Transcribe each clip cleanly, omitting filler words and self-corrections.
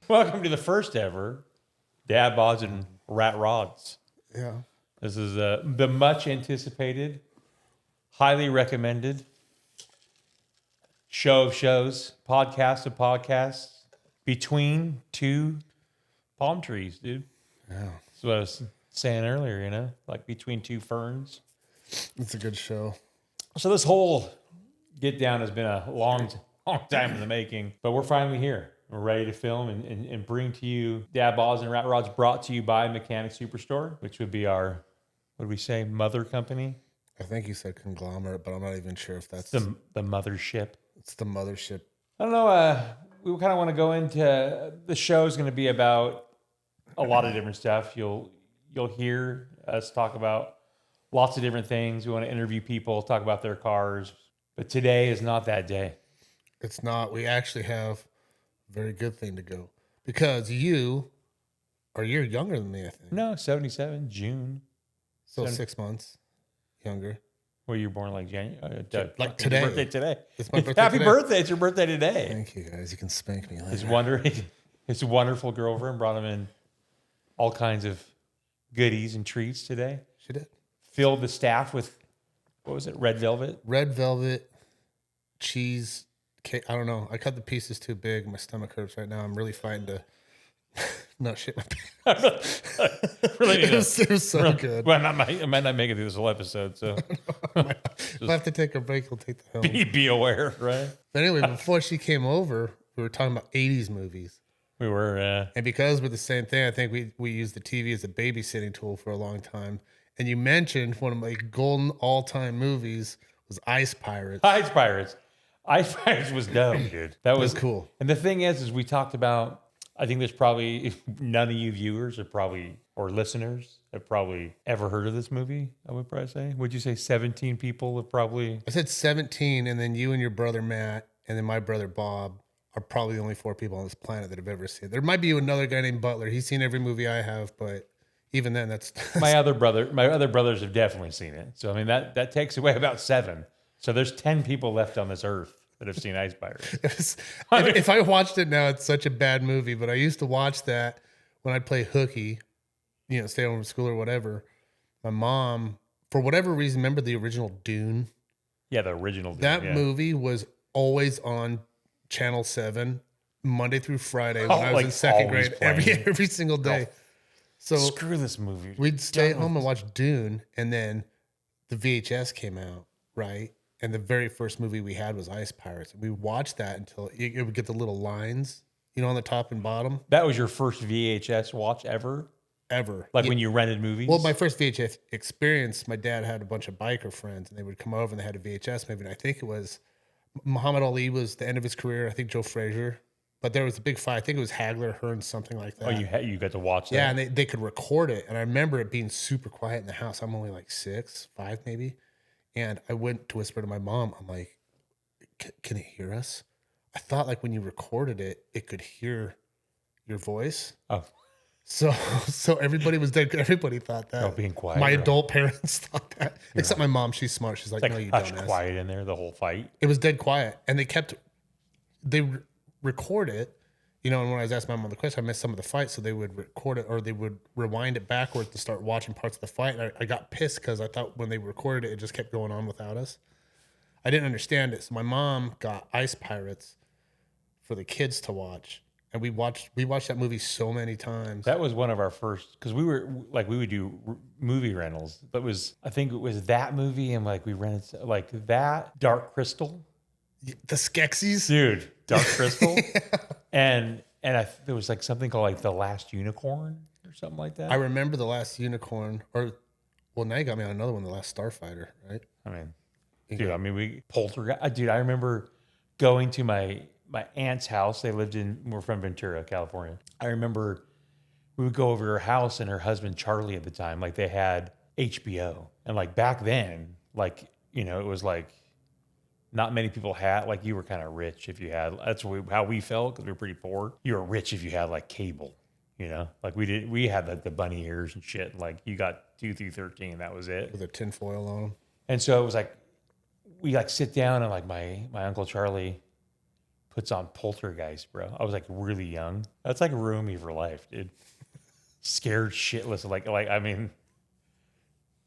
Welcome to the first ever Dad Bods and Rat Rods. Yeah. This is the much anticipated, highly recommended show of shows, podcast of podcasts, between two palm trees, dude. Yeah. That's what I was saying earlier, you know, like between two ferns. It's a good show. So this whole get down has been a long time in the making, but we're finally here. We're ready to film and bring to you Dad Bods and Rat Rods, brought to you by Mechanic Superstore, which would be our, what do we say, mother company? I think you said conglomerate, but I'm not even sure if that's The mothership. It's the mothership. I don't know. We kind of want to go into the show is going to be about a lot of different stuff. You'll hear us talk about lots of different things. We want to interview people, talk about their cars. But today is not that day. It's not. We actually have a very good thing to go because you're younger than me, I think. No, 77, June. So 6 months younger. Were you born like January? Like today. Your birthday today. It's my birthday Happy today. birthday. It's your birthday today. Thank you, guys. You can spank me later. His wonderful girlfriend brought him in all kinds of goodies and treats today. She did. Filled the staff with, what was it, red velvet? Red velvet, cheese, cake. I don't know. I cut the pieces too big. My stomach hurts right now. I'm really fighting to not shit my pants. Really, It was so good. Well, I might not make it through this whole episode, so If I have to take a break, we'll take the helm. be aware, right? But anyway, before she came over, we were talking about 80s movies. We were, And because we're the same thing, I think we used the TV as a babysitting tool for a long time. And you mentioned one of my golden all-time movies was Ice Pirates. Ice Pirates. Ice Pirates was dope, dude. That was cool. And the thing is we talked about, I think there's probably none of you viewers or listeners have probably ever heard of this movie, I would probably say. Would you say 17 people have probably? I said 17, and then you and your brother Matt, and then my brother Bob are probably the only 4 people on this planet that have ever seen it. There might be another guy named Butler. He's seen every movie I have, but even then, that's My other brothers have definitely seen it. So, I mean, that takes away about 7. So there's 10 people left on this earth that have seen Ice Pirates. if I watched it now, it's such a bad movie. But I used to watch that when I'd play hooky, stay home from school or whatever. My mom, for whatever reason, remember the original Dune? Yeah, the original. That movie was always on Channel 7, Monday through Friday when I was in second grade, every single day. So screw this movie. We'd stay home and watch Dune, and then the VHS came out, right? And the very first movie we had was Ice Pirates. We watched that until it would get the little lines, on the top and bottom. That was your first VHS watch ever? Ever. Like when you rented movies? Well, my first VHS experience, my dad had a bunch of biker friends, and they would come over and they had a VHS movie. And I think it was Muhammad Ali was the end of his career. I think Joe Frazier. But there was a big fight. I think it was Hagler, Hearn, something like that. Oh, you got to watch that? Yeah, and they could record it. And I remember it being super quiet in the house. I'm only like 6, 5 maybe. And I went to whisper to my mom. I'm like, can it hear us? I thought like when you recorded it, it could hear your voice. Oh. So everybody was dead. Everybody thought that. Oh, being quiet. My adult parents thought that. Except my mom, she's smart. She's like, It's no, like you hush don't. Quiet in there the whole fight. It was dead quiet. And they record it. And when I was asking my mom the question, I missed some of the fight, so they would record it or they would rewind it backwards to start watching parts of the fight. And I got pissed because I thought when they recorded it, it just kept going on without us. I didn't understand it. So my mom got Ice Pirates for the kids to watch. And we watched that movie so many times. That was one of our first, because we would do movie rentals. I think it was that movie, and we rented like that, Dark Crystal. The Skeksis? Dude, Dark Crystal. Yeah. And there was like something called like The Last Unicorn or something like that. I remember The Last Unicorn, now you got me on another one, The Last Starfighter, right? I mean, we Poltergeist. Dude, I remember going to my aunt's house. We're from Ventura, California. I remember we would go over to her house, and her husband, Charlie, at the time, like they had HBO. And like back then, it was like not many people had, like you were kind of rich if you had, that's how we felt because we were pretty poor. You were rich if you had like cable, like we had like the bunny ears and shit. Like you got 2 through 13, that was it. With a tinfoil on them. And so it was like, we like sit down and like my Uncle Charlie puts on Poltergeist, bro. I was like really young. That's like ruined me for life, dude. Scared shitless. I mean,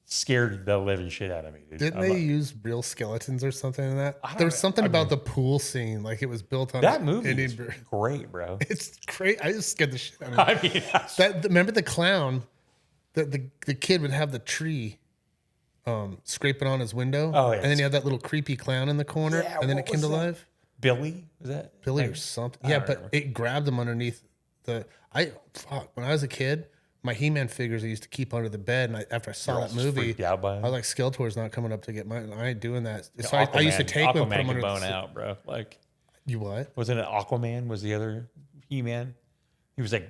scared the living shit out of me, dude. Didn't they use real skeletons or something in that? I don't There was know. something about the pool scene, like it was built on That movie Indian is bur- great, bro. It's great. I just scared the shit out of me. I mean, Remember the clown? The kid would have the tree scraping on his window. Oh, yeah. And then you have that little creepy clown in the corner. Yeah, and then it what came to was that? life. Billy, is that Billy like- or something. I Yeah, don't but remember. it grabbed him underneath when I was a kid, my He-Man figures I used to keep under the bed, and after I saw You're that all movie, freaked out by I him? was like, Skeletor's not coming up to get mine. I ain't doing that. So I used to take them, Aquaman put them could under bone the out, bro. Like, You what? wasn't it Aquaman? Was the other He-Man? He was he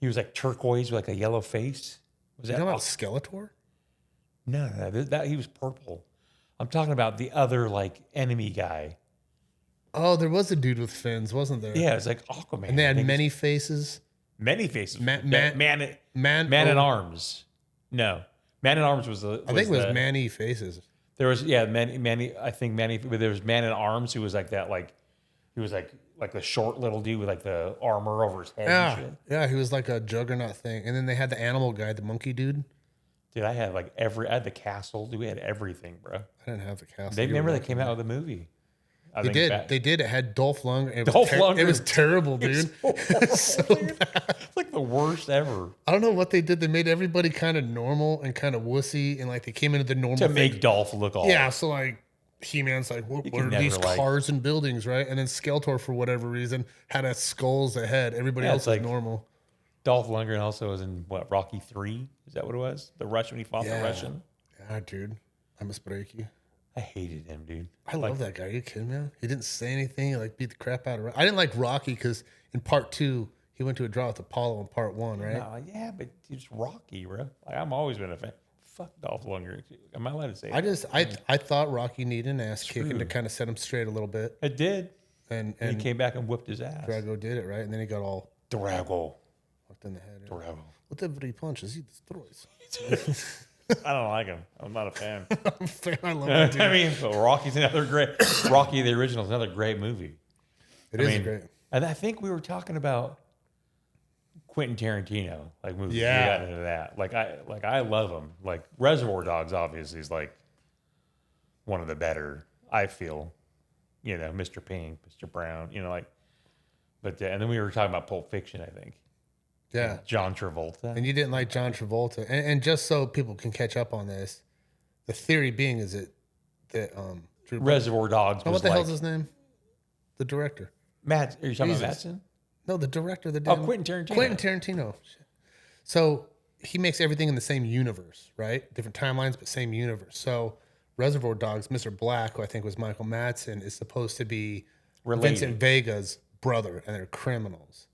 was like turquoise with like a yellow face. Was You that talking about Aqu- Skeletor? No, that he was purple. I'm talking about the other like enemy guy. Oh, there was a dude with fins, wasn't there? Yeah, it's like Aquaman. And they I had think many faces. many faces. Man Man at Arms. No, Man at Arms was the. I think it was many faces. There was many. I think many. But there was Man at Arms who was like that. Like he was like the short little dude with like the armor over his head. Yeah, And shit. yeah, he was like a juggernaut thing. And then they had the animal guy, the monkey dude. Dude, I had I had the castle. Dude, we had everything, bro. I didn't have the castle. They You were remember they lucky. came out with a movie. They did. They did. It had Dolph Lundgren. It was Dolph Lundgren. It was terrible, dude. It's like the worst ever. I don't know what they did. They made everybody kind of normal and kind of wussy, and like they came into the normal To thing. make Dolph look all. Yeah, so like He-Man's like, what could are never, these like- cars and buildings, right? And then Skeletor, for whatever reason, had a skulls ahead. Everybody Yeah, else it's was like- normal. Dolph Lundgren also was in what, Rocky 3? Is that what it was? The Russian, when he fought Yeah. the Russian. Yeah, dude, I must break you. I hated him, dude. I love that guy. Are you kidding me? He didn't say anything. He like beat the crap out of. I didn't like Rocky because in part 2 he went to a draw with Apollo in part 1, right? No, yeah, but it's Rocky, bro. Like, I'm always been a fan. Fuck Dolph Lundgren. Am I allowed to say that? I thought Rocky needed an ass kicking True. to kind of set him straight a little bit, It did. and And he came back and whooped his ass. Drago did it right, and then he got all Drago. fucked in the head. Drago. Whatever he punches, he destroys. I don't like him. I'm not a fan. I'm a fan. I love that dude. I mean, but Rocky's another great. Rocky the original is another great movie. It I is mean, great. And I think we were talking about Quentin Tarantino, like movies. Yeah. We got into that. I love him. Like Reservoir Dogs, obviously, is like one of the better. I feel, Mr. Pink, Mr. Brown, But and then we were talking about Pulp Fiction, I think. Yeah. John Travolta. And you didn't like John Travolta. And just so people can catch up on this, the theory being is that Drew Reservoir Dogs. Oh, Was what the like, hell's his name? The director. Matt? Are you talking about Jesus. Mattson? No, the director. The Oh, damn- Quentin Tarantino. Quentin Tarantino. Shit. So he makes everything in the same universe, right? Different timelines, but same universe. So Reservoir Dogs, Mr. Black, who I think was Michael Madsen, is supposed to be Related. Vincent Vega's brother, and they're criminals.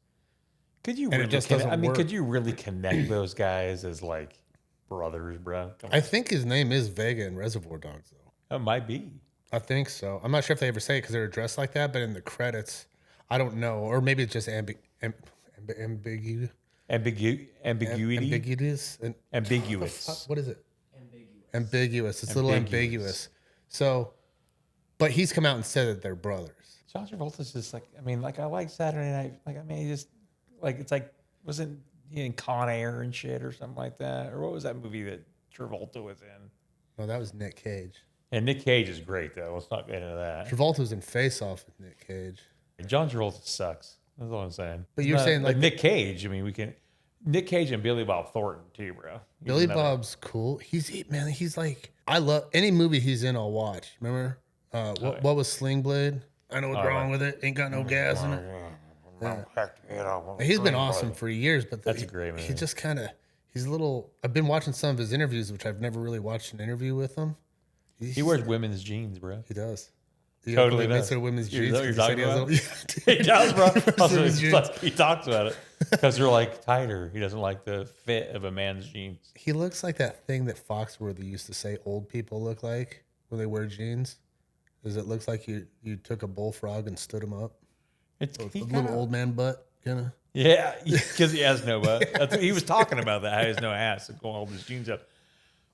Could you And it really? just doesn't work. Could you really connect those guys as like brothers, bro? Come on. I think his name is Vega in Reservoir Dogs, though. It might be. I think so. I'm not sure if they ever say it because they're dressed like that, but in the credits, I don't know. Or maybe it's just ambiguous. Ambiguity. Ambiguous. Ambiguous. What is it? Ambiguous. It's a little ambiguous. So, but he's come out and said that they're brothers. John Travolta's just like, I like Saturday Night. He just it's like, wasn't he in Con Air and shit or something like that? Or what was that movie that Travolta was in? No, that was Nick Cage. And Nick Cage is great though. Let's not get into that. Travolta was in Face Off with Nick Cage. John Travolta sucks. That's all I'm saying. But you're saying, like, Nick Cage. Nick Cage and Billy Bob Thornton too, bro. Billy Bob's cool. He's like, I love any movie he's in, I'll watch. Remember? What was Sling Blade? I know what's wrong with it. Ain't got no gas in it. He's been awesome for years, but That's a great movie. He just kind of, he's a little. I've been watching some of his interviews, which I've never really watched an interview with him. He wears women's jeans, bro. He does. Totally does. Women's Is jeans. that what you're 'cause talking about? he has a- He does, bro. Also, Women's it's jeans. like- he talks about it because they're like tighter. He doesn't like the fit of a man's jeans. He looks like that thing that Foxworthy used to say old people look like when they wear jeans. Is it looks like you took a bullfrog and stood him up? It's A he little kinda, old man butt, kind of. yeah, because he has no butt. That's what he was talking about. That he has no ass and going hold his jeans up.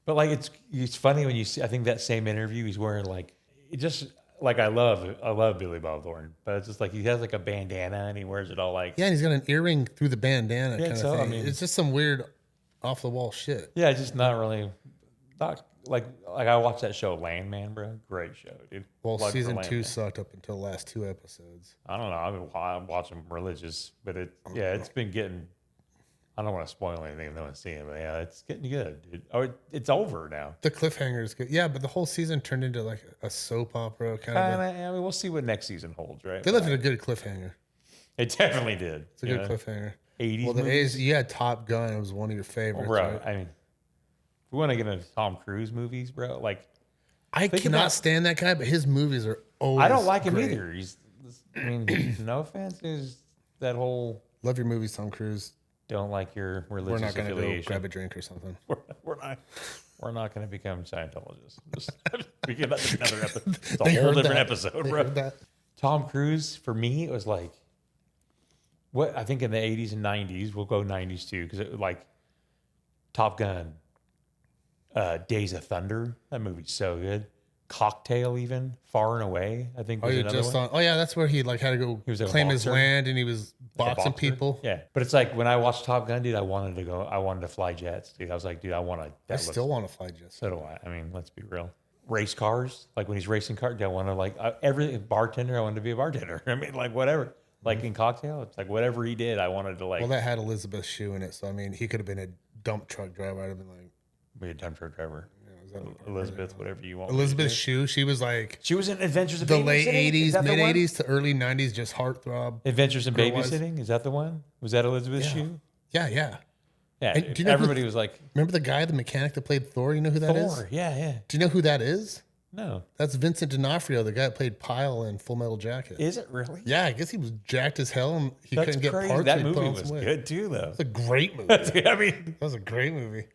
But like it's funny when you see. I think that same interview he's wearing like it just like I love Billy Bob Thornton, but it's just like he has like a bandana and he wears it all like Yeah, and he's got an earring through the bandana kind of so, thing. I mean, it's just some weird off the wall shit. yeah, it's just not really not like I watched that show Landman, bro. Great show, dude. Well, Plug for season 2 Landman. sucked up until the last 2 episodes. I don't know. I'm watching religious, but it's been getting. I don't want to spoil anything if no one's seen it, but yeah, it's getting good, dude. Oh, it's over now. The cliffhanger is good. Yeah, but the whole season turned into like a soap opera kind of. I mean, we'll see what next season holds, right? They left it a good cliffhanger. It definitely did. It's a good cliffhanger. 80s. Well, the movies? you had Top Gun. It was one of your favorites, bro. right? I mean, if we want to get into Tom Cruise movies, bro. Like, I cannot stand that guy, but his movies are always I don't like him great. either. I mean, no offense, is that whole Love your movies, Tom Cruise. don't like your We're religious not going to go affiliation. grab a drink or something. We're not going to become Scientologists. We get that's another episode. It's a They whole heard different that. episode, They bro. heard that. Tom Cruise, for me, it was like, what I think in the 80s and 90s, we'll go 90s too, because it was like Top Gun, Days of Thunder. That movie's so good. Cocktail, even Far and Away, I think Oh, was you another just one. on. Oh, yeah, that's where he like had to go He was a claim his boxer. land, and he was Like a boxing boxer. people. Yeah, but it's like when I watched Top Gun, dude, I wanted to fly jets, dude. I was like, dude, I want to. I still want to fly just. So do I. I mean, let's be real. Race cars, like when he's racing cars, I want to like every bartender. I wanted to be a bartender. I mean, like whatever. Like in Cocktail, it's like whatever he did, I wanted to like Well, that had Elizabeth Shue in it, so I mean, he could have been a dump truck driver. I'd have been like, be a dump truck driver. is that Elizabeth, whatever you want. Elizabeth Shue. She was like She was in Adventures in the Babysitting. late Is that '80s, the mid one? '80s to early '90s, just heartthrob. Adventures in Girl-wise. Babysitting. Is that the one? Was that Elizabeth Yeah. Shue? Yeah, yeah. Yeah. And do you know who- everybody was like Remember the guy, the mechanic that played Thor? You know who that is? Thor. Yeah, yeah. Do you know who that is? No, That's Vincent D'Onofrio, the guy that played Pyle in Full Metal Jacket. is it really? Yeah, I guess he was jacked as hell and he That's couldn't get crazy. parts. That so he put movie on was some weight. good too, though. It's a great movie. That I mean, was a great movie.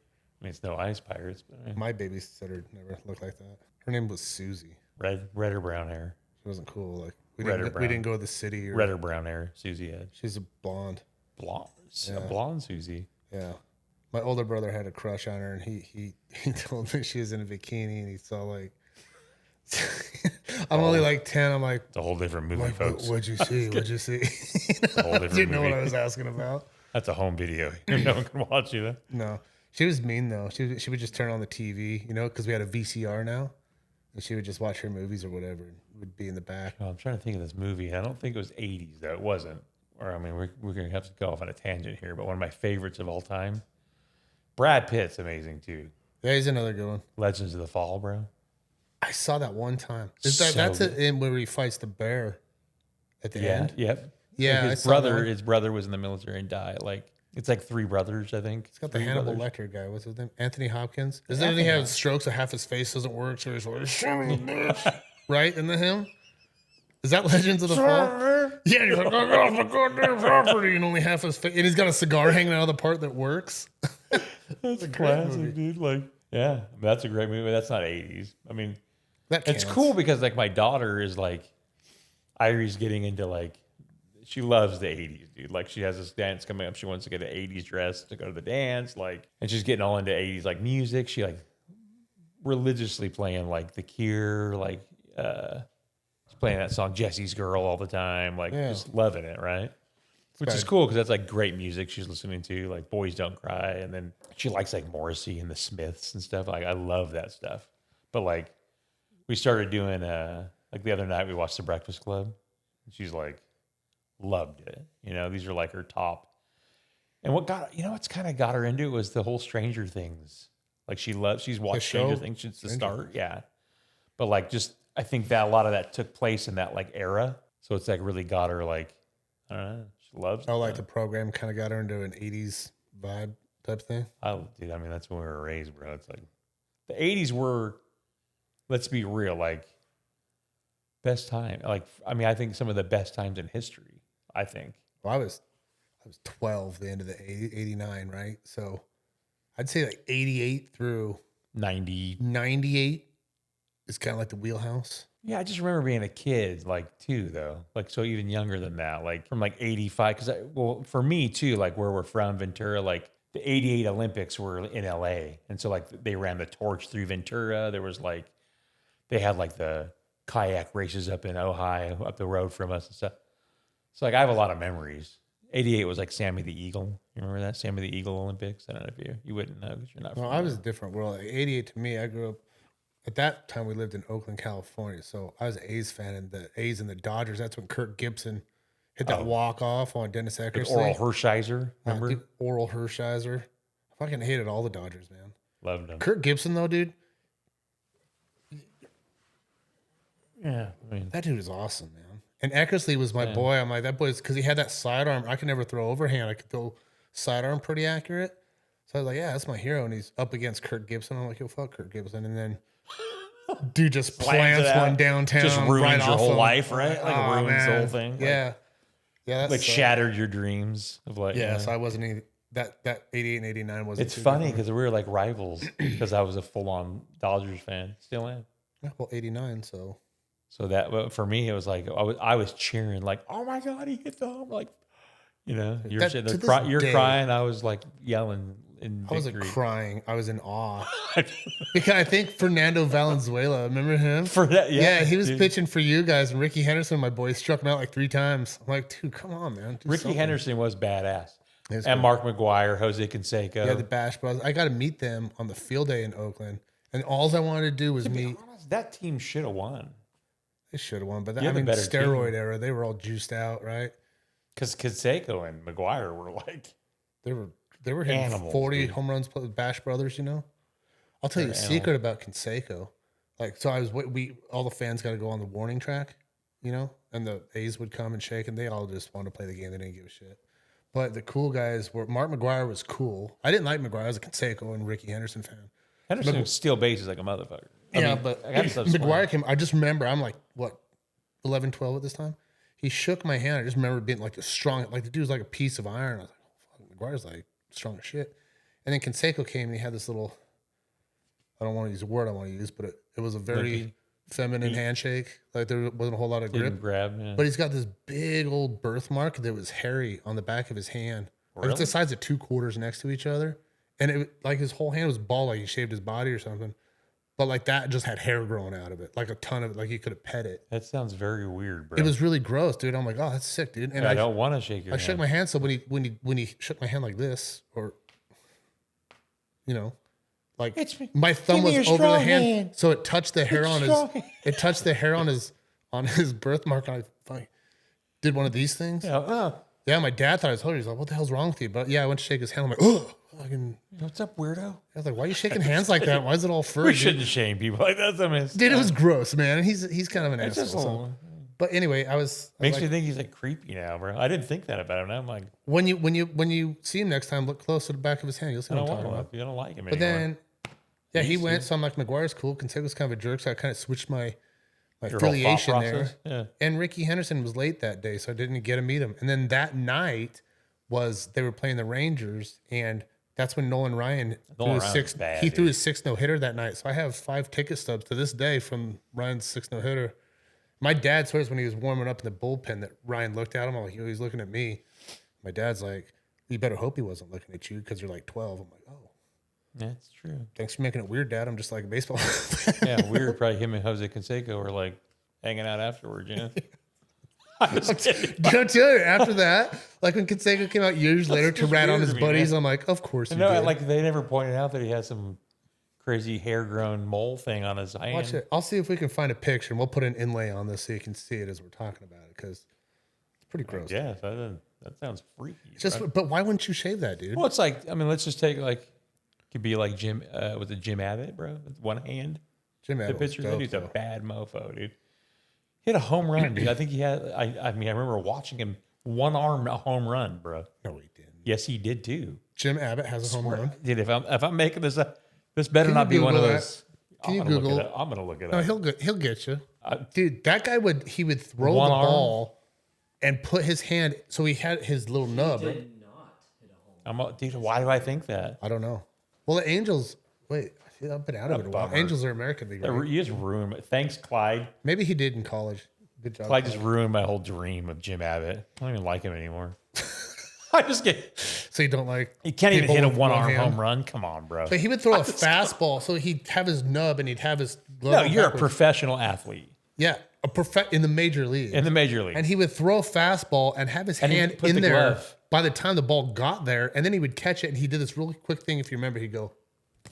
it's no Ice Pirates, but My babysitter never looked like that. Her name was Susie. red or brown hair. She wasn't cool. Like Red or we brown. didn't go to the city. Or, Red or brown hair. Susie had She's a blonde. blonde. Yeah. A blonde Susie. Yeah. My older brother had a crush on her, and he told me she was in a bikini, and he saw like. I'm only like 10. I'm like, It's a whole different movie, like folks. what'd you see? What'd you see? A whole different Didn't know movie. what I was asking about. That's a home video. No one can watch you. No, she was mean though. She would just turn on the TV, you know, because we had a VCR now, and she would just watch her movies or whatever, and would be in the back. Oh, I'm trying to think of this movie. I don't think it was 80s, though. It wasn't. Or, I mean, we're going to have to go off on a tangent here, but one of my favorites of all time. Brad Pitt's amazing, too. Yeah, he's another good one. Legends of the Fall, bro. I saw that one time. So That's good. it in where he fights the bear at the end. Yep. Yeah, Like I saw that one. his brother was in the military and died. Like, it's like three brothers, I think. It's got the Three Hannibal brothers. Lecter guy. What's his name? Anthony Hopkins. Doesn't he have strokes so half his face doesn't work? So he's like, "Son of a bitch." Right? Isn't that him? Is that Legends of the Fall? Yeah, he's like, I got the goddamn property, and only half his face. And he's got a cigar hanging out of the part that works. That's a great classic, movie. dude. Like, yeah, that's a great movie. That's not 80s. I mean, That it's counts. cool because like my daughter is like, Irie's getting into like, she loves the 80s, dude. Like she has this dance coming up. She wants to get an 80s dress to go to the dance. Like, and she's getting all into 80s like music. She like religiously playing like The Cure, like she's playing that song Jesse's Girl all the time. Like just loving it, right? Which is cool because that's like great music she's listening to, like Boys Don't Cry, and then she likes like Morrissey and the Smiths and stuff. Like I love that stuff. But like we started doing like the other night we watched The Breakfast Club. And she's like loved it. You know, these are like her top. And what's kind of got her into it was the whole Stranger Things. Like she's watched Stranger Things since the start. Yeah. But like just I think that a lot of that took place in that like era. So it's like really got her like I don't know. She loves it. Oh, like the program kind of got her into an 80s vibe type thing. Dude, I mean, that's when we were raised, bro. It's like the 80s were, let's be real, like best time. Like, I mean, I think some of the best times in history, I think. Well, I was 12 the end of the 89, right? So I'd say like 88 through 98 is kind of like the wheelhouse. Yeah, I just remember being a kid, like, too, though. Like, so even younger than that, like from like 85. Because, for me, too, like where we're from, Ventura, like the 88 Olympics were in LA. And so, like, they ran the torch through Ventura. There was like, they had like the kayak races up in Ohio, up the road from us and stuff. So like I have a lot of memories. 88 was like Sammy the Eagle. You remember that? Sammy the Eagle Olympics? I don't know if you wouldn't know because you're not from Well, I was a different world. Like 88 to me, I grew up, at that time we lived in Oakland, California. So I was an A's fan, and the A's and the Dodgers, that's when Kirk Gibson hit that walk-off on Dennis Eckersley. Oral Hershiser, remember? Dude, Oral Hershiser. I fucking hated all the Dodgers, man. Loved him. Kirk Gibson, though, dude. Yeah, I mean, that dude is awesome, man. And Eckersley was my boy. I'm like, that boy's, because he had that sidearm. I could never throw overhand. I could throw sidearm pretty accurate. So I was like, yeah, that's my hero. And he's up against Kirk Gibson. I'm like, yo, fuck Kirk Gibson. And then dude just plants one downtown. Just ruins right your whole him. life, right? Like it ruins the whole thing. Yeah. Yeah. Like shattered your dreams of like. Yeah. So I wasn't any, that 88 and 89 wasn't. It's funny because we were like rivals because I was a full on Dodgers fan. Still am. Yeah, well, 89. So that for me, it was like I was cheering like, oh my god, he hit the home! Like, you know, you're sitting there you're crying. I was like yelling in victory. I wasn't crying. I was in awe because I think Fernando Valenzuela. Remember him? For that, yeah, he was pitching for you guys, and Ricky Henderson, my boy, struck him out like 3 times. I'm like, dude, come on, man. Ricky Henderson was badass, and cool. Mark McGuire, Jose Canseco. Yeah, the Bash Brothers. I got to meet them on the field day in Oakland, and all I wanted to do was meet. Honest, that team should have won. They should have won, but I mean, steroid team. Era, they were all juiced out, right? Because Canseco and McGuire were like they were hitting animals, 40 home runs plus Bash Brothers. You know, I'll tell you a secret about Canseco. Like, so all the fans got to go on the warning track, you know, and the A's would come and shake, and they all just wanted to play the game. They didn't give a shit. But the cool guys were Mark McGuire was cool. I didn't like McGuire. I was a Canseco and Ricky Henderson fan. Henderson would steal bases like a motherfucker. But McGuire came. I just remember I'm like, what, 11, 12 at this time? He shook my hand. I just remember being like like the dude was like a piece of iron. I was like, oh, fuck, McGuire's like strong as shit. And then Canseco came and he had this little, I don't want to use a word I want to use, but it was a very feminine handshake. Like there wasn't a whole lot of grip. But he's got this big old birthmark that was hairy on the back of his hand. Really? Like it's the size of 2 quarters next to each other. And it like his whole hand was bald, like he shaved his body or something. But like that just had hair growing out of it, like a ton of it, like you could have pet it. That sounds very weird, bro. It was really gross, dude. I'm like, oh, that's sick, dude. And I don't want to shake your hand. I shook my hand, so when he shook my hand like this, or you know, like my thumb was over the hand, so it touched the hair on his birthmark. And I did one of these things. Yeah, my dad thought I was hilarious. He's like, what the hell's wrong with you? But yeah, I went to shake his hand. I'm like, oh. What's up, weirdo? I was like, why are you shaking hands like that? Why is it all furry? We shouldn't shame people like that. Dude, it was gross, man. And he's kind of an asshole. But anyway, makes me think he's like creepy now, bro. I didn't think that about him. Now I'm like, when you see him next time, look close to the back of his hand. You'll see what I'm talking about. You don't like him anymore. But then, yeah, he went. So I'm like, McGuire's cool. Canseco's kind of a jerk. So I kind of switched my affiliation there. Yeah. And Ricky Henderson was late that day, so I didn't get to meet him. And then that night they were playing the Rangers, and that's when Nolan Ryan threw his 6th no-hitter that night. So I have 5 ticket stubs to this day from Ryan's 6th no-hitter. My dad swears when he was warming up in the bullpen that Ryan looked at him. I'm like, he's looking at me. My dad's like, you better hope he wasn't looking at you because you're like 12. I'm like, oh. That's true. Thanks for making it weird, Dad. I'm just like a baseball. Yeah, weird. Probably him and Jose Canseco were like hanging out afterwards, you know? I'm tell you, after that, like when Canseco came out years later to rat on his buddies, I'm like, of course you did. Like they never pointed out that he has some crazy hair-grown mole thing on his hand. Watch it. I'll see if we can find a picture, and we'll put an inlay on this so you can see it as we're talking about it, because it's pretty gross. Yeah, that sounds freaky. But why wouldn't you shave that, dude? Well, it's like, I mean, let's just take could be like Jim Abbott, bro, with one hand. Jim Abbott. The picture, that dude's a bad mofo, dude. He had a home run, dude. I think he had. I remember watching him one-arm home run, bro. No, he didn't. Yes, he did too. Jim Abbott has a home run. Dude, if I'm making this up, this better not be one of those. Can you Google it? I'm gonna look it up. No, he'll get you, dude. That guy would throw the ball and put his hand. So he had his little nub. He did not hit a home run. Dude, why do I think that? I don't know. Well, the Angels. Wait, I've been out of it a while. Angels are American League. Right? You just ruined it. Thanks, Clyde. Maybe he did in college. Good job. Clyde just ruined my whole dream of Jim Abbott. I don't even like him anymore. I just get. So you don't like? He can't even hit a one-arm home run. Come on, bro. But he would throw a fastball, so he'd have his nub and he'd have his. No, you're a professional athlete. Yeah, in the major league. In the major league. And he would throw a fastball and have his And he'd hand put in the there glove. by the time the ball got there, and then he would catch it. And he did this really quick thing. If you remember, he'd go,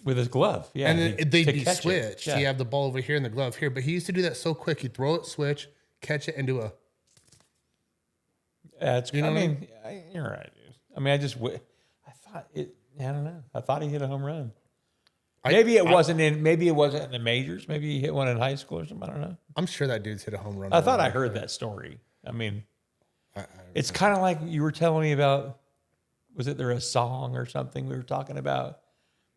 With his glove. Yeah. and then they'd to be catch it. switched. Yeah. You have the ball over here and the glove here. But he used to do that so quick. He'd throw it, switch, catch it, and do a. That's, You know I what I mean, you're right, dude. I mean, I thought it, I don't know. I thought he hit a home run. Maybe it wasn't in the majors. Maybe he hit one in high school or something. I don't know. I'm sure that dude's hit a home run. I thought I heard that story. I mean, it's kind of like you were telling me about, was it there a song or something we were talking about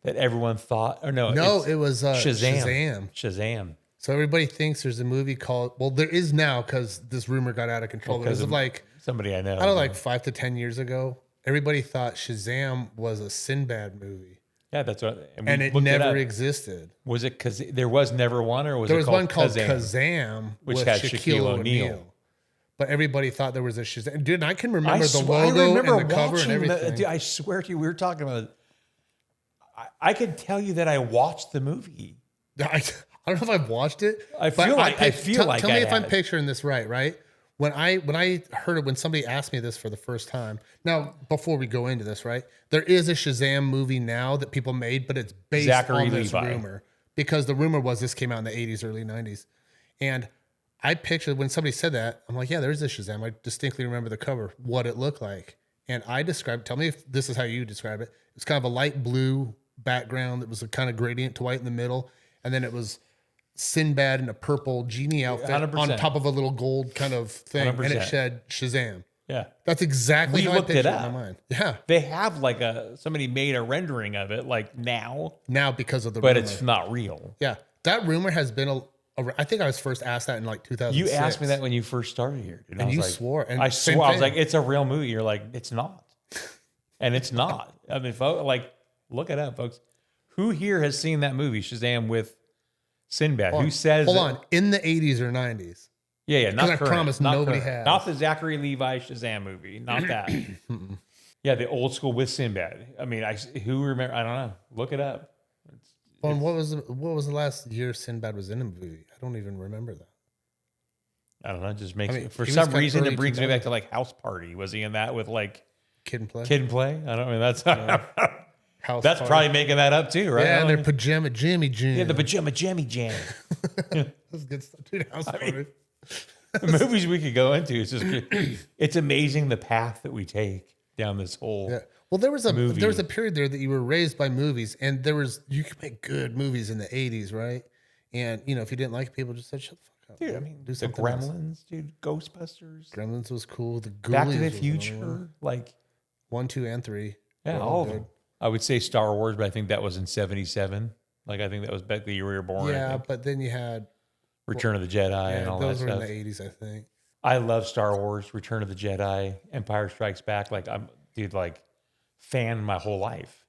that everyone thought, or no, it was Shazam. Shazam. So everybody thinks there's a movie called, well, there is now because this rumor got out of control. Because of like, somebody I know. I don't know, like 5 to 10 years ago, everybody thought Shazam was a Sinbad movie. Yeah, that's what. And it never existed. Was it because there was never one, or was there it was called one called Kazam? Kazam, Which with had Shaquille O'Neal. But everybody thought there was a Shazam. Dude, I can remember the I logo remember and the cover and watching everything. dude, I swear to you, we were talking about it. I could tell you that I watched the movie. I don't know if I've watched it. I feel like Tell me if I'm had. picturing this right? When I heard it, when somebody asked me this for the first time. Now, before we go into this, right? There is a Shazam movie now that people made, but it's based Zachary on this Levi. rumor. Because the rumor was this came out in the 80s, early 90s. And I pictured when somebody said that, I'm like, yeah, there's a Shazam. I distinctly remember the cover, what it looked like. And I described, tell me if this is how you describe it. It's kind of a light blue background that was a kind of gradient to white in the middle. And then it was Sinbad in a purple genie outfit 100%. on top of a little gold kind of thing. 100%. And it said Shazam. Yeah, That's exactly We how looked I it pictured it up. in my mind. Yeah. they have like somebody made a rendering of it like now, Now because of the but rumor. it's not real. Yeah. That rumor has been I think I was first asked that in like 2006. You asked me that when you first started here, dude. And I was you like, swore. And I same swore. I was thing. like, it's a real movie. You're like, it's not, and it's not. I mean, folks, like, look it up, folks. Who here has seen that movie Shazam with Sinbad? Who says? Hold on. In the 80s or 90s. Yeah, not I current. promise not nobody current. has. Not the Zachary Levi Shazam movie. Not that. Yeah, the old school with Sinbad. I mean, who remember? I don't know. Look it up. Well, what was the last year Sinbad was in a movie? I don't even remember that. I don't know. It just makes I mean, for he was some kind of reason early it brings me 2000s. back to like House Party. Was he in that with like Kid and Play. Kid and Play? I don't mean that's House that's Party. probably making that up too, right? Yeah, I and don't their pajama Jimmy Jam. Yeah, the pajama jammy jam. That's good stuff. Dude, House Party. The movies we could go into. It's just it's amazing the path that we take down this whole. Yeah. Well, there was a movie. period there that you were raised by movies, and you could make good movies in the 80s, right? And if you didn't like people, just said shut the fuck up. Dude, I mean, do the something else. Gremlins, dude, Ghostbusters, Gremlins was cool. The Ghoulies Back to the was another one. Future, like 1, 2, and 3. yeah, were all of good. them. I would say Star Wars, but I think that was in '77. Like I think that was back the year we were born. I Yeah, think. but then you had Return of the Jedi and all that those were stuff. in the 80s, I think. I love Star Wars, Return of the Jedi, Empire Strikes Back. Like I'm, dude, like fan my whole life.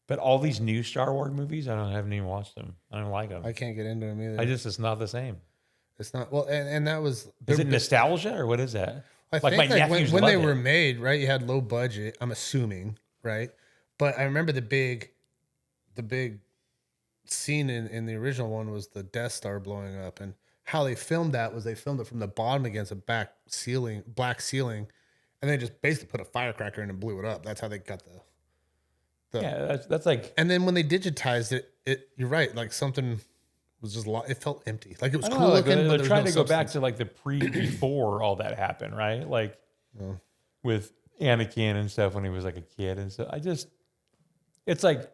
But all these new Star Wars movies, I haven't even watched them. I don't like them. I can't get into them either. It's not the same. It's not well, and that was Is it nostalgia or what is that? I Like think my that nephews when love they it. were made, right? You had low budget. I'm assuming, right? But I remember the big scene in the original one was the Death Star blowing up, and how they filmed that was they filmed it from the bottom against a black ceiling, and they just basically put a firecracker in and blew it up. That's how they got the. Yeah, that's like. And then when they digitized it, you're right. Like something was just it felt empty. Like it was I don't cool know, like looking, but they're there trying was to no go back substance. to like the before all that happened, right? Like with Anakin and stuff when he was like a kid and so it's like,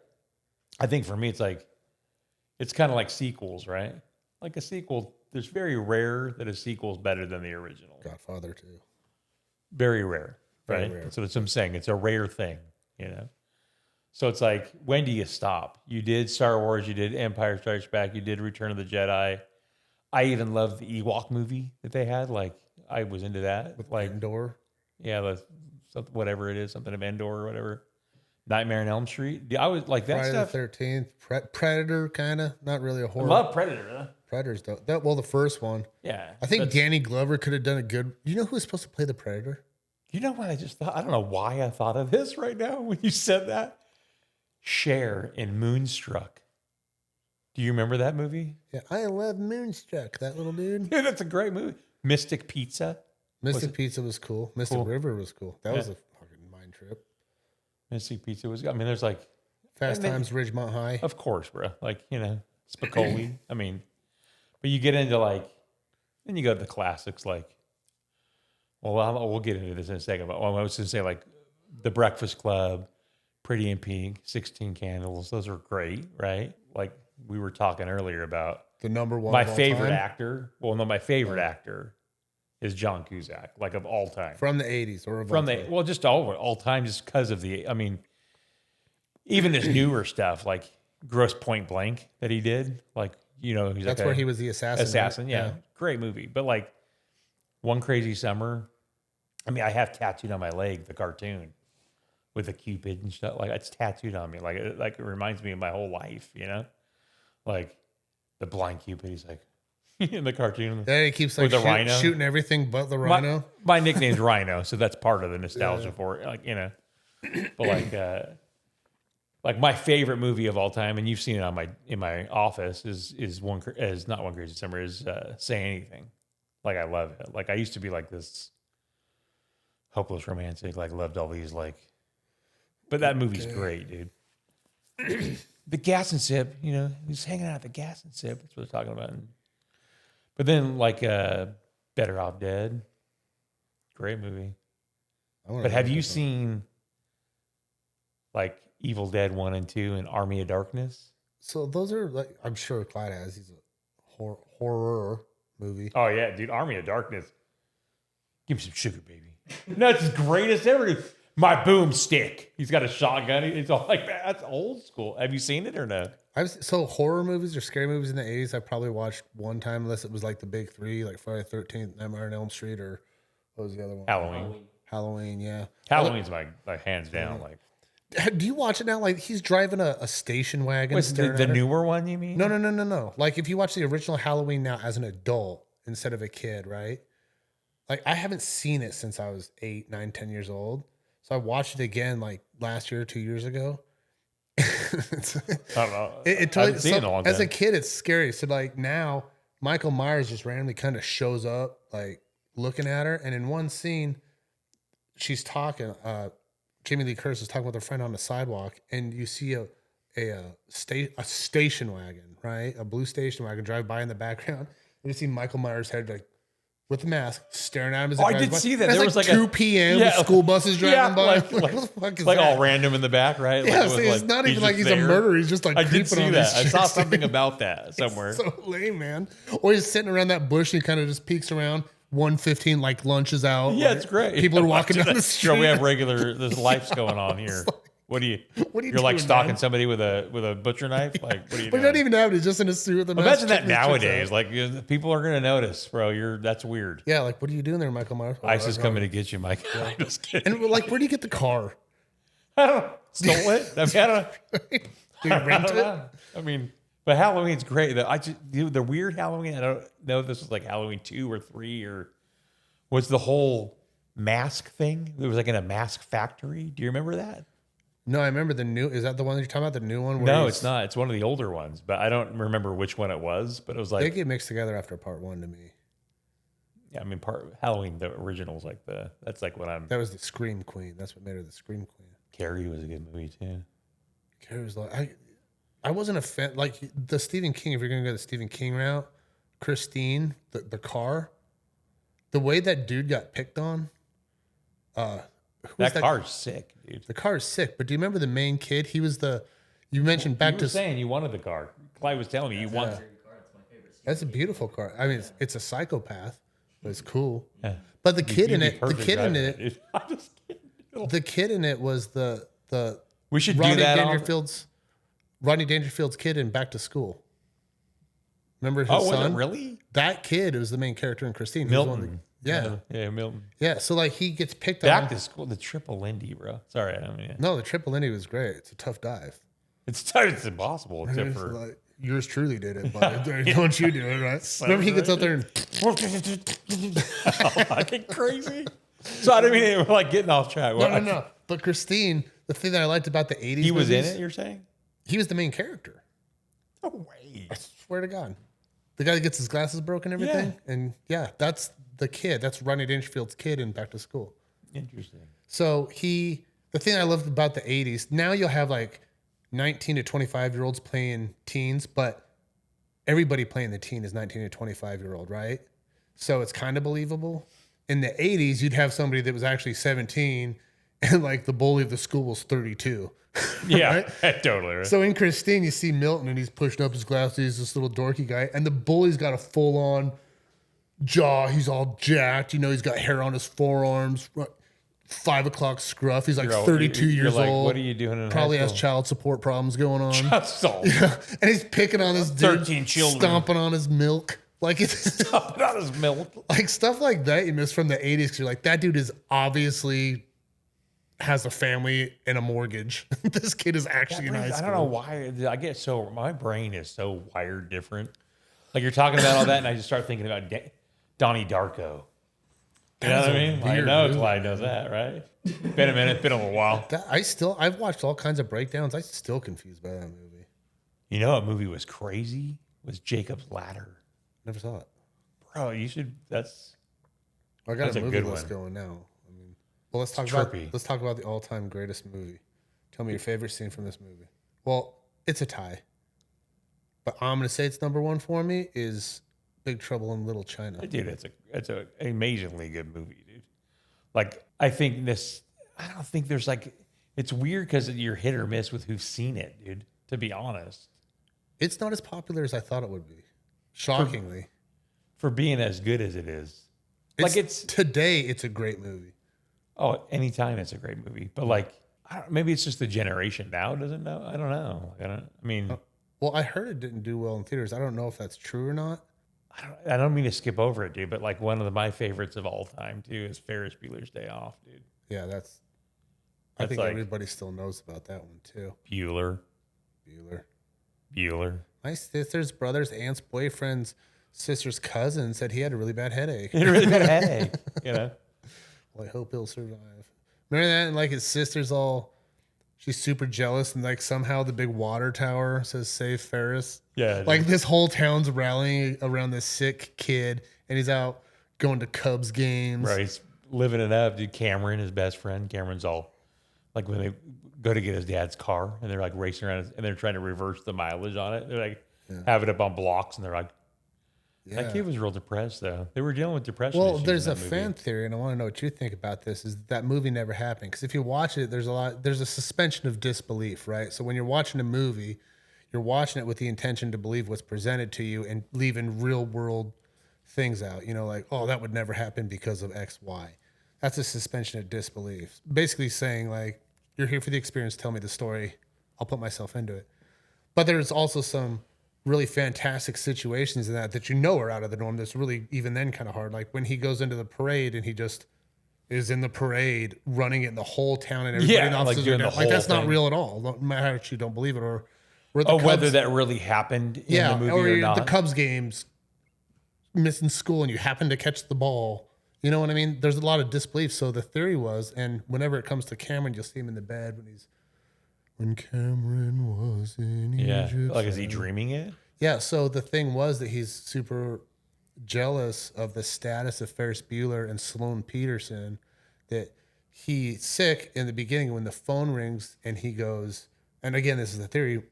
I think for me it's like, it's kind of like sequels, right? Like a sequel, there's very rare that a sequel is better than the original. Godfather too. Very rare, Very right? rare. That's what I'm saying. It's a rare thing, So it's like, when do you stop? You did Star Wars, you did Empire Strikes Back, you did Return of the Jedi. I even loved the Ewok movie that they had. Like, I was into that. Like, Endor. yeah, whatever it is, something of Endor or whatever. Nightmare on Elm Street. I was like that Friday stuff. the 13th. Predator, kind of. Not really a I horror. love Predator. Huh? Predators, though. The first one. Yeah. I think that's- Danny Glover could have done a good. You know who was supposed to play the Predator? You know what I just thought? I don't know why I thought of this right now when you said that. Cher in Moonstruck. Do you remember that movie? Yeah, I love Moonstruck. That little dude. Yeah, that's a great movie. Mystic Pizza. Mystic Pizza was cool. Mystic River was cool. That was a fucking mind trip. Mystic Pizza was. I mean, there's like Fast Times Ridgemont High. Of course, bro. Like, Spicoli. I mean, but you get into like, then you go to the classics like, well, we'll get into this in a second. But I was going to say like The Breakfast Club, Pretty in Pink, 16 Candles. Those are great, right? Like we were talking earlier about the number one. My favorite actor. Well, no, my favorite actor is John Cusack, like of all time. From the 80s or from the, well, just all time, just because of I mean, even this newer stuff, like Gross Point Blank that he did, like, he's that's like where he was the assassin. Assassin, yeah. Great movie. But like One Crazy Summer, I mean, I have tattooed on my leg the cartoon with a Cupid and stuff. Like it's tattooed on me. Like it reminds me of my whole life, Like the blind Cupid, he's like in the cartoon. Yeah, he keeps like shooting everything but the rhino. My nickname's RyNo, so that's part of the nostalgia for it. Like, But like my favorite movie of all time, and you've seen it in my office, is not One Crazy Summer, is Say Anything. Like I love it. Like I used to be like this hopeless romantic, like loved all these like, but that movie's great, dude. The Gas and Sip, he's hanging out at the Gas and Sip. That's what they're talking about. But then like Better Off Dead, great movie. But have you seen like Evil Dead 1 and 2 and Army of Darkness? So those are like, I'm sure Clyde has. He's a horror movie. Oh yeah, dude, Army of Darkness. Give me some sugar, baby. That's his greatest ever. My boomstick. He's got a shotgun. It's all like that. That's old school. Have you seen it or no? So horror movies or scary movies in the 80s, I probably watched one time, unless it was like the big three, like Friday the 13th, Nightmare on Elm Street, or what was the other one? Halloween, yeah. Halloween's my hands down. Like, do you watch it now? Like he's driving a station wagon. What's the newer one? You mean? No. Like if you watch the original Halloween now as an adult instead of a kid, right? Like I haven't seen it since I was 8, 9, 10 years old. So I watched it again like last year or 2 years ago. I don't know. As a kid, it's scary. So like now, Michael Myers just randomly kind of shows up, like looking at her, and in one scene, she's talking. Jamie Lee Curtis is talking with her friend on the sidewalk, and you see a station wagon, right? A blue station wagon drive by in the background. And you see Michael Myers' head like with the mask staring at him as he drives I did by. see that. There was like 2 p.m. with school buses driving by. Like, what the fuck is like that? all random in the back, right? Yeah, like, so it's not even like he's a murderer. He's just like I did creeping see on that. his I saw chicks. something about that somewhere. It's so lame, man. Or he's sitting around that bush and he kind of just peeks around. 1:15, like lunch is out. Yeah, like, it's great. People are walking down the street. We have there's life's going on here. What do you You're doing, like stalking man? somebody with a butcher knife? Like, what are you But doing? not even having it, just in a suit with a mask. Imagine that checking his chicks nowadays. out. Like, people are going to notice, bro. That's weird. Yeah, like, what are you doing there, Michael Myers? ICE is coming to get you, Mike. I'm just kidding. And like, where do you get the car? I don't know. Stole it? I mean, I don't Do you rent it? know. I mean, but Halloween's great. The weird Halloween, I don't know if this was like Halloween 2 or 3 or was the whole mask thing. It was like in a mask factory. Do you remember that? No, I remember the new. Is that the one that you're talking about? The new one? No, it's not. It's one of the older ones, but I don't remember which one it was. But it was like they get mixed together after part 1 to me. Yeah, I mean, Halloween, the original was like that's like when That was the Scream Queen. That's what made her the Scream Queen. Carrie was a good movie too. Carrie was like, I wasn't a fan. Like the Stephen King, if you're going to go the Stephen King route, Christine, the car, the way that dude got picked on. That car's sick, dude. The car is sick, but do you remember the main kid? He was you mentioned back to saying you wanted the car. Clyde was telling me you want. That's a beautiful car. I mean, it's a psychopath, but it's cool. Yeah. But the kid in it, I'm just kidding. the kid in it was the We should do that. Rodney Dangerfield's kid in Back to School. Remember his was son? it really? That kid was the main character in Christine. He was one of Milton. yeah. Milton. Yeah. So like he gets picked Back on. to School, the Triple Lindy, bro. Sorry, I mean, No, the Triple Indy was great. It's a tough dive. it's impossible except It's for. like, yours truly did it, but don't you do it, right? Remember he gets out there and Fucking crazy. So I didn't mean we're like getting off track. no. But Christine, the thing that I liked about the 80s He was in movies, it, you're saying? he was the main character. No way. I swear to God. The guy that gets his glasses broken and everything. Yeah. And yeah, that's the kid. That's Rodney Dangerfield's kid in Back to School. Interesting. So the thing I loved about the 80s, now you'll have like 19 to 25-year-olds playing teens, but everybody playing the teen is 19 to 25-year-old, right? So it's kind of believable. In the 80s, you'd have somebody that was actually 17 and like the bully of the school was 32. Yeah, right? Totally. Right. So in Christine, you see Milton and he's pushing up his glasses. He's this little dorky guy. And the bully's got a full-on jaw. He's all jacked. You know, he's got hair on his forearms. 5 o'clock scruff. He's like 32 years like, old. What are you doing in Probably high has school? child support problems going on. Yeah. And he's picking on this dude. 13 children. Stomping on his milk. Like it's Stomping on his milk. like stuff like that you miss from the 80s because you're like, that dude is obviously has a family and a mortgage. This kid is actually in high school. I don't know why I get so, my brain is so wired different. Like you're talking about all that and I just start thinking about Donnie Darko. You know what I mean? I know Clyde knows that, right? Been a minute, been a little while. I've watched all kinds of breakdowns. I'm still confused by that movie. You know what movie was crazy? Was Jacob's Ladder. Never saw it. Bro, you should, I got that's a a movie good list one. going now. I mean, well, let's talk about the all-time greatest movie. Tell me your favorite scene from this movie. Well, it's a tie, but I'm gonna say it's number one for me is Big Trouble in Little China. Dude, it's an amazingly good movie, dude. Like, I don't think there's like, it's weird because you're hit or miss with who's seen it, dude, to be honest. It's not as popular as I thought it would be. Shockingly. For being as good as it is. Today, it's a great movie. Oh, anytime it's a great movie. But like, maybe it's just the generation now doesn't know. I don't know. Well, I heard it didn't do well in theaters. I don't know if that's true or not. I don't mean to skip over it, dude, but like one of my favorites of all time too is Ferris Bueller's Day Off, dude. Yeah, I think like, everybody still knows about that one too. Bueller. My sister's brother's aunt's boyfriend's sister's cousin said he had a really bad headache. He had a really bad headache, you know. Well, I hope he'll survive. Remember that? And like his sister's she's super jealous, and like somehow the big water tower says "Save Ferris." Yeah. Like this whole town's rallying around this sick kid, and he's out going to Cubs games. Right, he's living it up, dude. Cameron, his best friend, Cameron's all like when they go to get his dad's car, and they're like racing around, and they're trying to reverse the mileage on it. They're like have it up on blocks, and they're like. Yeah. That kid was real depressed, though. They were dealing with depression. Well, there's a fan theory, and I want to know what you think about this. Is that movie never happened? Because if you watch it, there's a suspension of disbelief, right? So when you're watching a movie, you're watching it with the intention to believe what's presented to you and leaving real world things out. You know, like, oh, that would never happen because of X, Y. That's a suspension of disbelief. Basically saying like, you're here for the experience. Tell me the story. I'll put myself into it. But there's also some really fantastic situations in that you know are out of the norm. That's really even then kind of hard. Like when he goes into the parade and he just is in the parade running it in the whole town and everybody in the offices are like that's not real at all. No matter how much you don't believe it or whether that really happened in the movie or not. The Cubs games missing school and you happen to catch the ball. You know what I mean? There's a lot of disbelief. So the theory was, and whenever it comes to Cameron, you'll see him in the bed when Cameron was in Egypt. Like, is he dreaming it? Yeah, so the thing was that he's super jealous of the status of Ferris Bueller and Sloane Peterson, that he's sick in the beginning when the phone rings and he goes, and again, this is the theory,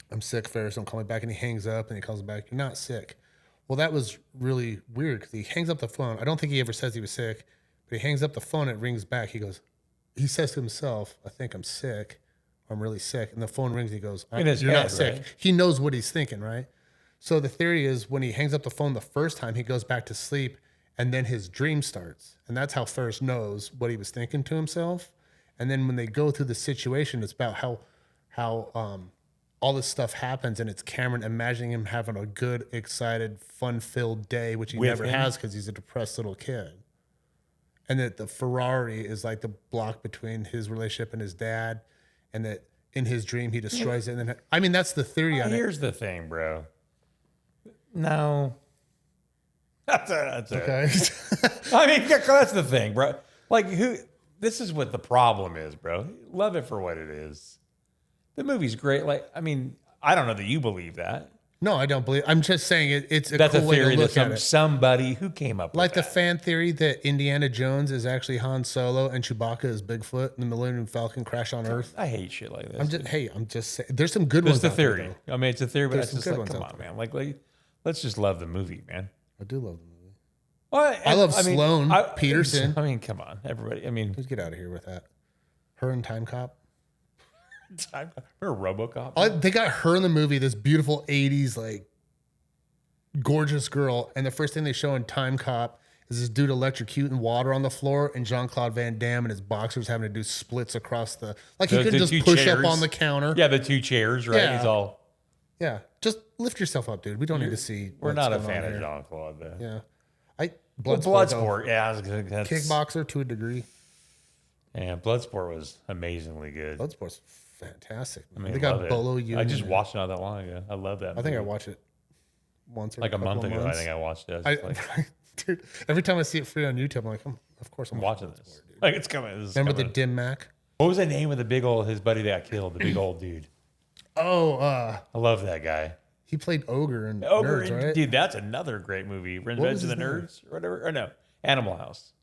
I'm sick, Ferris, don't call me back, and he hangs up and he calls him back, you're not sick. Well, that was really weird because he hangs up the phone. I don't think he ever says he was sick, but he hangs up the phone, it rings back. He says to himself, I think I'm sick. I'm really sick. And the phone rings. He goes, you're not sick. Right? He knows what he's thinking, right? So the theory is when he hangs up the phone the first time, he goes back to sleep and then his dream starts. And that's how Ferris knows what he was thinking to himself. And then when they go through the situation, it's about how all this stuff happens. And it's Cameron imagining him having a good, excited, fun-filled day, which he never has because he's a depressed little kid. And that the Ferrari is like the block between his relationship and his dad. And that in his dream he destroys it. And then, that's the theory on it. Here's the thing, bro. No. That's it. Okay. That's the thing, bro. Like, this is what the problem is, bro. Love it for what it is. The movie's great. Like, I don't know that you believe that. No, I don't believe. I'm just saying it's a That's cool a way to theory look that at it. somebody who came up Like with the that. fan theory that Indiana Jones is actually Han Solo and Chewbacca is Bigfoot and the Millennium Falcon crash on Earth. I hate shit like this. I'm just saying. There's some good It's ones. the out there, theory. though. I mean, it's a theory, but There's it's some just good like, ones come out on, man. Like, let's just love the movie, man. I do love the movie. Well, I love Sloane Peterson. I mean, come on, everybody. I mean, Let's get out of here with that. Her and Time Cop. we're a RoboCop. They got her in the movie, this beautiful 80s, like, gorgeous girl. And the first thing they show in Time Cop is this dude electrocuting water on the floor and Jean-Claude Van Damme and his boxers having to do splits across the... Like, he couldn't just two push chairs. up on the counter. Yeah, the two chairs, right? Yeah. He's all. Yeah. Just lift yourself up, dude. We don't need to see We're what's not a going fan on of here. Jean-Claude, though. Yeah. Bloodsport. Yeah, I was gonna, that's, Kickboxer to a degree. Yeah, Bloodsport was amazingly good. Bloodsport's fantastic. I mean, they love got it. Bolo Union. I just watched it not that long ago. I love that. I think I movie. watched it once or like a month couple of ago. I months. think I watched it. I was just like, Dude, every time I see it free on YouTube, I'm like, of course I'm I'm watching this. Like it's coming. This is Remember coming. the Dim Mac? What was the name of the big old his buddy that got killed? The big old dude. Oh, I love that guy. he played Ogre and Ogre, Nerds, right? dude, that's another great movie. Revenge was of the his name? Nerds or whatever. Or no, Animal House.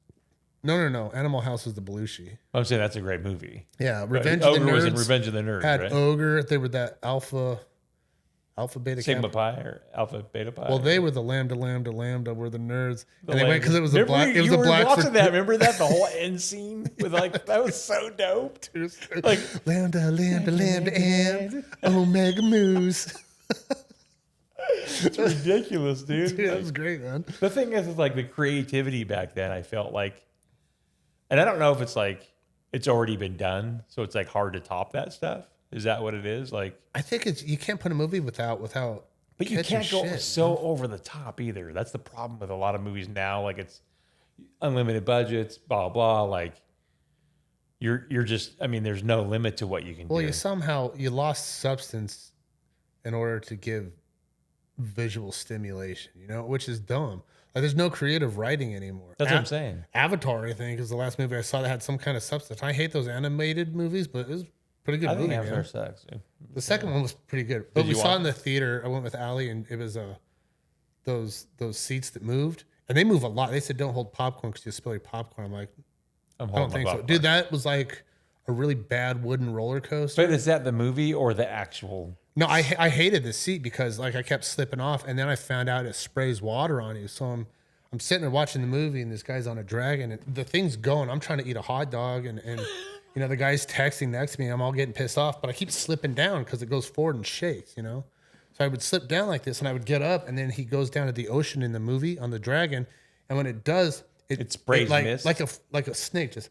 No. Animal House was the Belushi. I'm saying that's a great movie. Yeah, Revenge of the Ogre was in Nerds Revenge of the Nerds, had right? Ogre. They were that Alpha Beta Sigma Kappa. Pi or Alpha Beta Pi. Well, they were the Lambda were the nerds, and they Lambda. went because it was a Remember black. It was you a were black. watching that. Remember that the whole end scene with like that was so dope. Like Lambda, and Omega Moose. it's ridiculous, dude. Dude, that was great, man. The thing is like the creativity back then. I felt like, and I don't know if it's like it's already been done, so it's like hard to top that stuff. Is that what it is? Like, I think it's you can't put a movie without. but you catching can't go shit. so over the top either. That's the problem with a lot of movies now. Like it's unlimited budgets, blah blah. Like you're just. I mean, there's no limit to what you can Well, do. you lost substance in order to give visual stimulation. Which is dumb. Like there's no creative writing anymore. That's what I'm saying. Avatar, I think, is the last movie I saw that had some kind of substance. I hate those animated movies, but it was a pretty good I think movie. After man. Sex. Dude. The second one was pretty good. But Did we you saw it watch in the theater. I went with Allie, and it was those seats that moved, and they move a lot. They said don't hold popcorn because you spill your popcorn. I'm like, I don't think so, dude. That was like a really bad wooden roller coaster. But is that the movie or the actual? No, I hated the seat because like I kept slipping off, and then I found out it sprays water on you. So I'm sitting there watching the movie, and this guy's on a dragon, and the thing's going. I'm trying to eat a hot dog, and the guy's texting next to me. I'm all getting pissed off, but I keep slipping down because it goes forward and shakes. So I would slip down like this, and I would get up, and then he goes down to the ocean in the movie on the dragon, and when it does, It sprays like mist? like a snake just.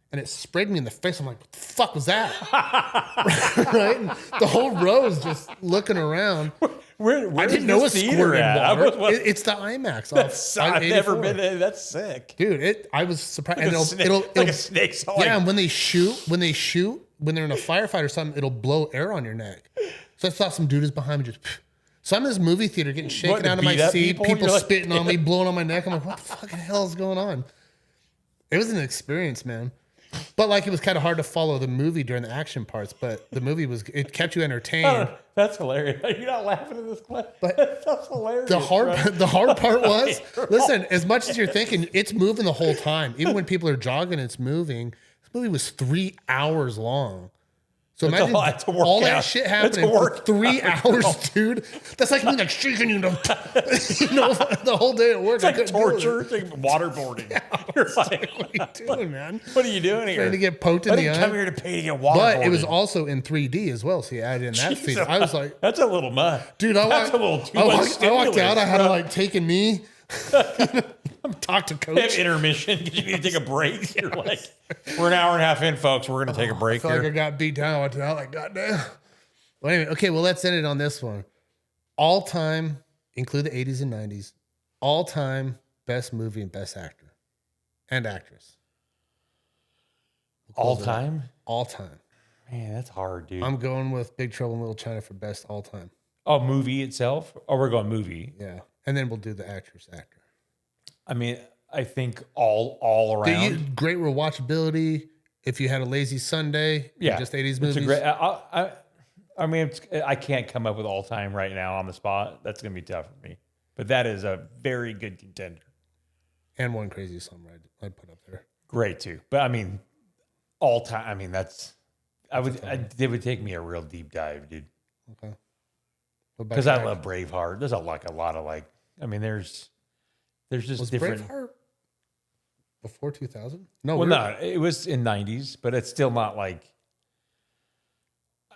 And it sprayed me in the face. I'm like, what the fuck was that? Right? And the whole row's just looking around. Where I didn't know it squirted water. What? It's the IMAX. I've never been there. That's sick. Dude, I was surprised. Like And a snake, it'll like a snake. So like, yeah, and when they shoot, when they're in a firefight or something, it'll blow air on your neck. So I thought some dude is behind me just. So I'm in this movie theater getting shaken What, to out of my beat up seat, people? people You're like- spitting on me, blowing on my neck. I'm like, what the fucking hell is going on? It was an experience, man. But like it was kind of hard to follow the movie during the action parts, but the movie it kept you entertained. That's hilarious. You're not laughing at this clip. But That's hilarious. The hard part was, Right. listen, as much as you're thinking, it's moving the whole time. Even when people are jogging, it's moving. This movie was 3 hours long. So That's a imagine lot. It's a all that workout. shit It's a happening for workout. 3 hours, dude. That's like me like shaking you, the whole day at work. It's like torture. It's like waterboarding. You're like, What are you doing, man? what are you doing here? Trying to get poked in I the didn't eye. come here to pay to get waterboarded. But it was also in 3D as well, so you added in that Jesus, feature. I was like, that's a little much. dude, that's a little too much I walked out. I had to bro. like take a knee, talk to Have coach. intermission because you need to take a break. You're like, we're an hour and a half in, folks. We're going to take a I break felt like I here. got beat down. I went out like, goddamn. Well, anyway, okay, well, let's end it on this one. All time, include the 80s and 90s, all time best movie and best actor and actress. All time? All time. Man, that's hard, dude. I'm going with Big Trouble in Little China for best all time. Oh, movie itself? Oh, we're going movie. Yeah. And then we'll do the actress, actor. I mean, I think all around. Great rewatchability. If you had a lazy Sunday, Yeah, just 80s it's movies. a great. I mean, I can't come up with all time right now on the spot. That's going to be tough for me. But that is a very good contender. And One Crazy Summer I'd put up there. Great too. But I mean, all time. I mean, it would take me a real deep dive, dude. Okay. Because I love Braveheart. There's a lot of like. I mean, there's just was different. Braveheart before 2000? No. Well, no, it was in '90s, but it's still not like.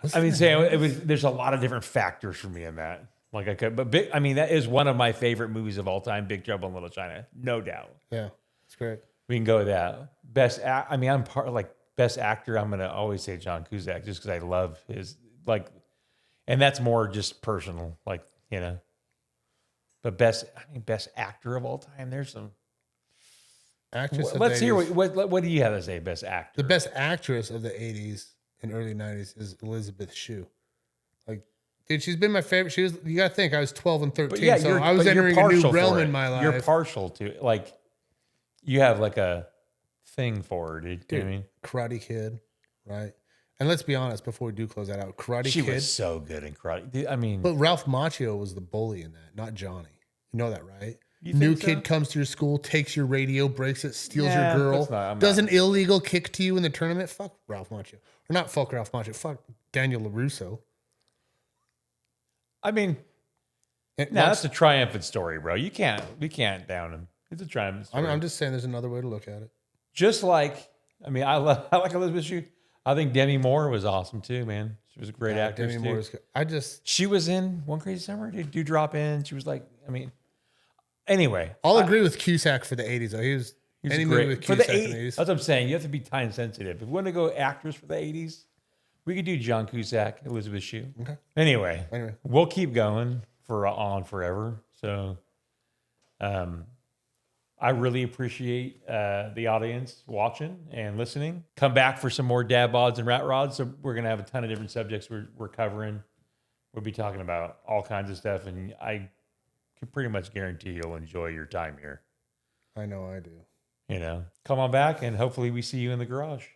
Was I it mean, in say the it was. There's a lot of different factors for me in that. Like I could, but I mean, that is one of my favorite movies of all time. Big Trouble in Little China, no doubt. Yeah, it's great. We can go with that. I mean, I'm part like best actor. I'm gonna always say John Cusack just because I love his like, and that's more just personal, like you know. But best actor of all time. There's some. Actress. Let's hear what do you have to say? Best actor. The best actress of the 80s and early 90s is Elizabeth Shue. Like, dude, she's been my favorite. You got to think, I was 12 and 13, But yeah, so I was entering a new realm in my life. You're partial to it. Like, you have like a thing for her, dude. You know what I mean? Karate Kid, right? And let's be honest, before we do close that out, Karate Kid. She was so good in Karate. Dude, I mean, but Ralph Macchio was the bully in that, not Johnny. You know that, right? New kid comes to your school, takes your radio, breaks it, steals Yeah, your girl, I'm does an illegal kick to you in the tournament. Fuck Ralph Macchio. Or not fuck Ralph Macchio. Fuck Daniel LaRusso. I mean, that's a triumphant story, bro. We can't down him. It's a triumphant story. I'm just saying there's another way to look at it. Just like, I mean, I like Elizabeth Shue. I think Demi Moore was awesome too, man. She was a great actress Demi too. Moore is good. She was in One Crazy Summer. Did you drop in? She was like, I mean, anyway. I'll agree with Cusack for the 80s, though. He was any movie with for Cusack the in the 80s. That's what I'm saying. You have to be time sensitive. If we want to go actors for the 80s, we could do John Cusack, Elizabeth Shue. Okay. Anyway, we'll keep going on forever. So, I really appreciate the audience watching and listening. Come back for some more dad bods and rat rods. So we're gonna have a ton of different subjects we're covering. We'll be talking about all kinds of stuff, and I can pretty much guarantee you'll enjoy your time here. I know I do. You know, come on back, and hopefully we see you in the garage.